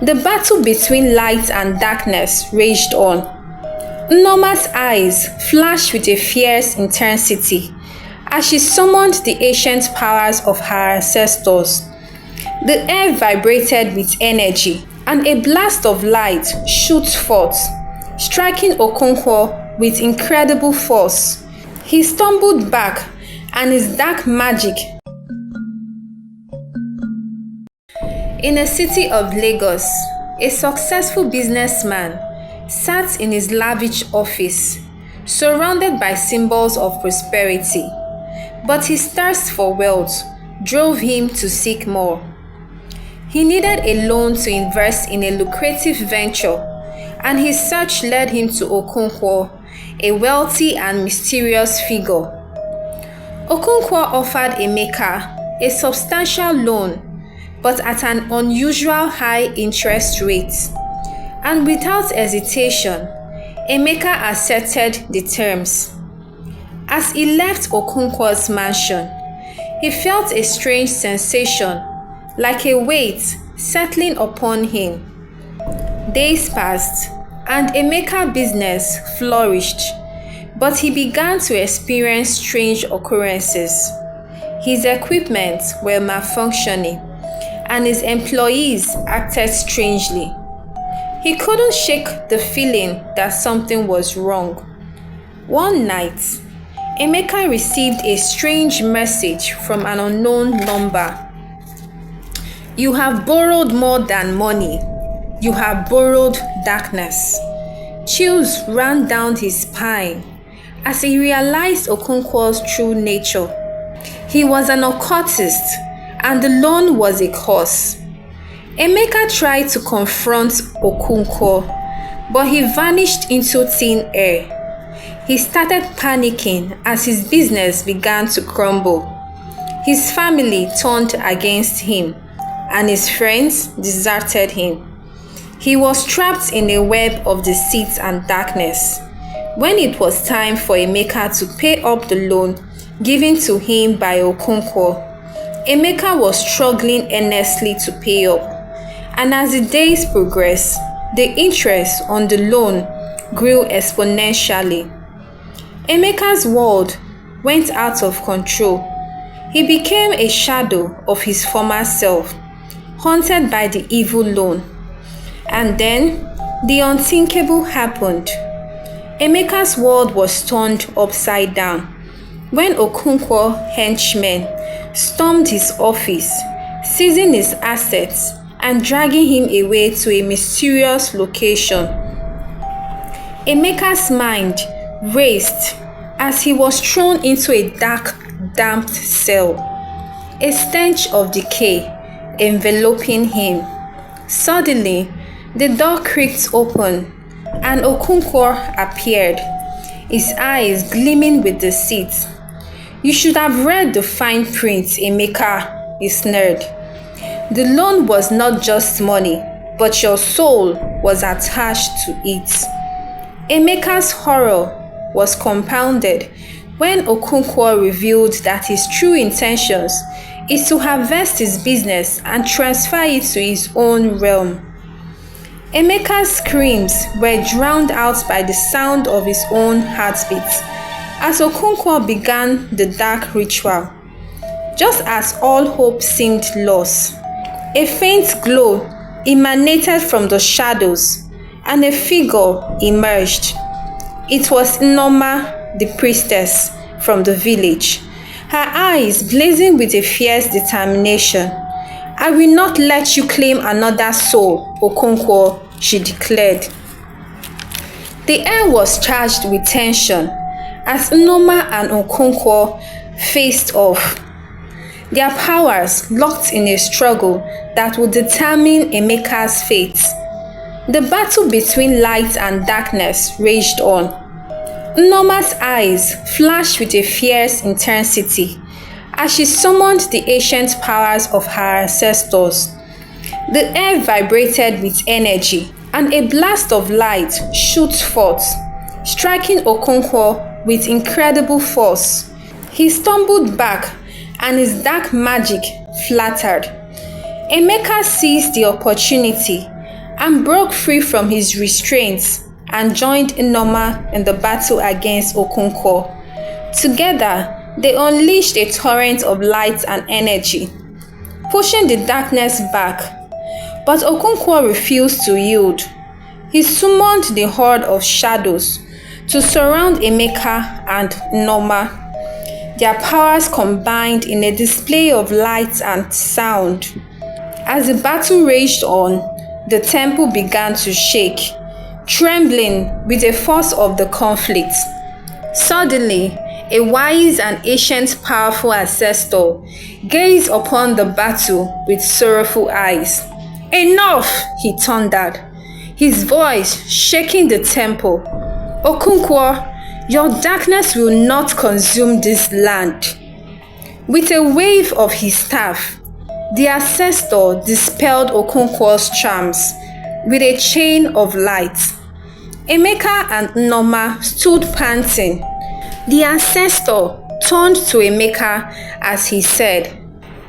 The battle between light and darkness raged on. Nnoma's eyes flashed with a fierce intensity as she summoned the ancient powers of her ancestors. The air vibrated with energy, and a blast of light shot forth, striking Okonkwo with incredible force. He stumbled back, and his dark magic. In a city of Lagos, a successful businessman sat in his lavish office, surrounded by symbols of prosperity. But his thirst for wealth drove him to seek more. He needed a loan to invest in a lucrative venture, and his search led him to Okonkwo, a wealthy and mysterious figure. Okonkwo offered Emeka a substantial loan, but at an unusual high interest rate. And without hesitation, Emeka accepted the terms. As he left Okonkwo's mansion, he felt a strange sensation, like a weight settling upon him. Days passed, and Emeka's business flourished, but he began to experience strange occurrences. His equipment were malfunctioning, and his employees acted strangely. He couldn't shake the feeling that something was wrong. One night, Emeka received a strange message from an unknown number. "You have borrowed more than money. You have borrowed darkness." Chills ran down his spine as he realized Okonkwo's true nature. He was an occultist, and the loan was a curse. Emeka tried to confront Okonkwo, but he vanished into thin air. He started panicking as his business began to crumble. His family turned against him, and his friends deserted him. He was trapped in a web of deceit and darkness. When it was time for Emeka to pay up the loan given to him by Okonkwo, Emeka was struggling earnestly to pay up, and as the days progressed, the interest on the loan grew exponentially. Emeka's world went out of control. He became a shadow of his former self, haunted by the evil loan. And then, the unthinkable happened. Emeka's world was turned upside down when Okonkwo henchmen stormed his office, seizing his assets and dragging him away to a mysterious location. Emeka's mind raced as he was thrown into a dark, damp cell, a stench of decay enveloping him. Suddenly, the door creaked open, and Okonkwo appeared, his eyes gleaming with deceit. "You should have read the fine print, Emeka," he sneered. "The loan was not just money, but your soul was attached to it." Emeka's horror was compounded when Okonkwo revealed that his true intentions is to harvest his business and transfer it to his own realm. Emeka's screams were drowned out by the sound of his own heartbeat as Okonkwo began the dark ritual. Just as all hope seemed lost, a faint glow emanated from the shadows, and a figure emerged. It was Nnoma, the priestess from the village, her eyes blazing with a fierce determination. "I will not let you claim another soul, Okonkwo," she declared. The air was charged with tension as Nnoma and Okonkwo faced off, their powers locked in a struggle that would determine Emeka's fate. The battle between light and darkness raged on. Nnoma's eyes flashed with a fierce intensity as she summoned the ancient powers of her ancestors. The air vibrated with energy, and a blast of light shot forth, striking Okonkwo with incredible force. He stumbled back, and his dark magic flattered. Emeka seized the opportunity and broke free from his restraints and joined Nneoma in the battle against Okonkwo. Together, they unleashed a torrent of light and energy, pushing the darkness back. But Okonkwo refused to yield. He summoned the horde of shadows to surround Emeka and Nneoma. Their powers combined in a display of light and sound. As the battle raged on, the temple began to shake, trembling with the force of the conflict. Suddenly, a wise and ancient powerful ancestor gazed upon the battle with sorrowful eyes. "Enough!" he thundered, his voice shaking the temple. "Okonkwo, your darkness will not consume this land." With a wave of his staff, the ancestor dispelled Okonkwo's charms with a chain of light. Emeka and Nneoma stood panting. The ancestor turned to Emeka as he said,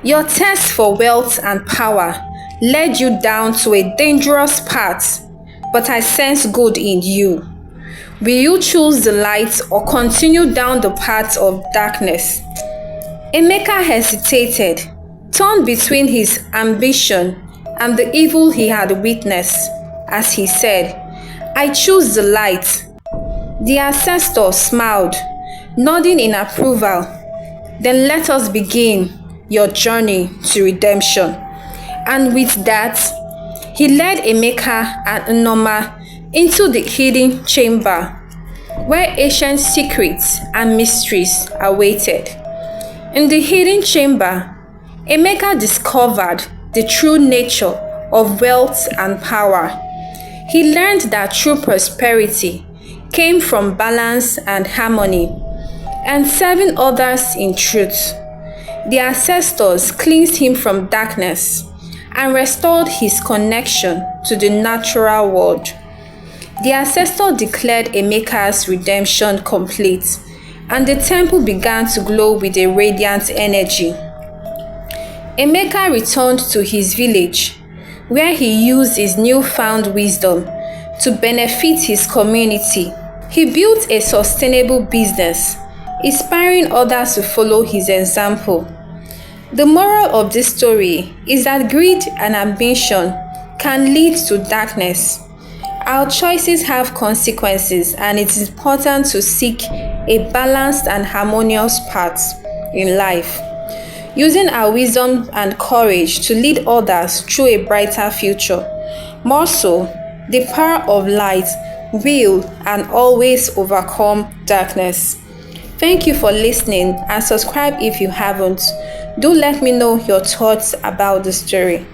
"Your thirst for wealth and power led you down to a dangerous path, but I sense good in you. Will you choose the light or continue down the path of darkness?" Emeka hesitated, torn between his ambition and the evil he had witnessed, as he said, "I choose the light." The ancestor smiled, nodding in approval. "Then let us begin your journey to redemption." And with that, he led Emeka and Nneoma into the hidden chamber, where ancient secrets and mysteries awaited. In the hidden chamber, Emeka discovered the true nature of wealth and power. He learned that true prosperity came from balance and harmony, and serving others in truth. The ancestors cleansed him from darkness and restored his connection to the natural world. The ancestor declared Emeka's redemption complete, and the temple began to glow with a radiant energy. Emeka returned to his village, where he used his newfound wisdom to benefit his community. He built a sustainable business, inspiring others to follow his example. The moral of this story is that greed and ambition can lead to darkness. Our choices have consequences, and it is important to seek a balanced and harmonious path in life, using our wisdom and courage to lead others through a brighter future. More so, the power of light will and always overcome darkness. Thank you for listening, and subscribe if you haven't. Do let me know your thoughts about the story.